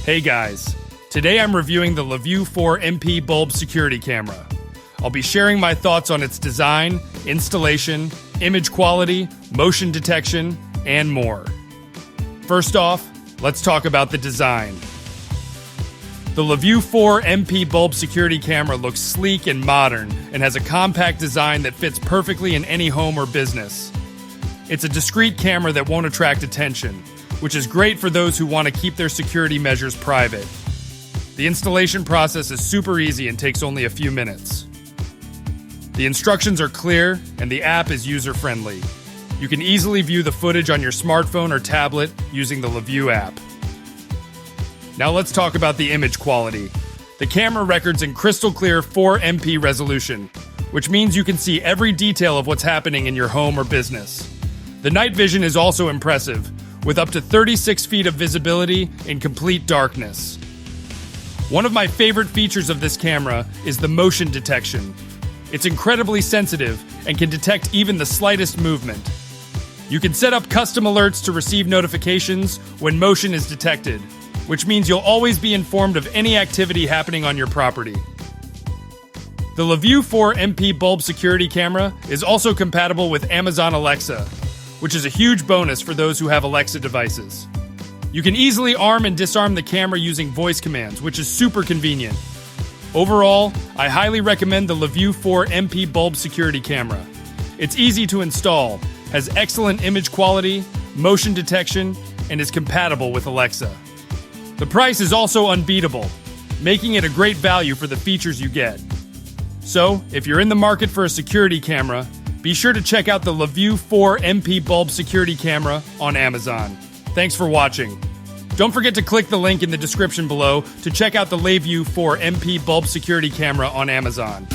Hey guys, today I'm reviewing the LaView 4MP bulb security camera. I'll be sharing my thoughts on its design, installation, image quality, motion detection, and more. First off, let's talk about the design. The LaView 4MP bulb security camera looks sleek and modern and has a compact design that fits perfectly in any home or business. It's a discreet camera that won't attract attention, which is great for those who want to keep their security measures private. The installation process is super easy and takes only a few minutes. The instructions are clear and the app is user-friendly. You can easily view the footage on your smartphone or tablet using the LaView app. Now let's talk about the image quality. The camera records in crystal clear 4MP resolution, which means you can see every detail of what's happening in your home or business. The night vision is also impressive, with up to 36 feet of visibility in complete darkness. One of my favorite features of this camera is the motion detection. It's incredibly sensitive and can detect even the slightest movement. You can set up custom alerts to receive notifications when motion is detected, which means you'll always be informed of any activity happening on your property. The LaView 4MP bulb security camera is also compatible with Amazon Alexa, which is a huge bonus for those who have Alexa devices. You can easily arm and disarm the camera using voice commands, which is super convenient. Overall, I highly recommend the LaView 4MP bulb security camera. It's easy to install, has excellent image quality, motion detection, and is compatible with Alexa. The price is also unbeatable, making it a great value for the features you get. So, if you're in the market for a security camera, be sure to check out the LaView 4MP bulb security camera on Amazon. Thanks for watching. Don't forget to click the link in the description below to check out the LaView 4MP bulb security camera on Amazon.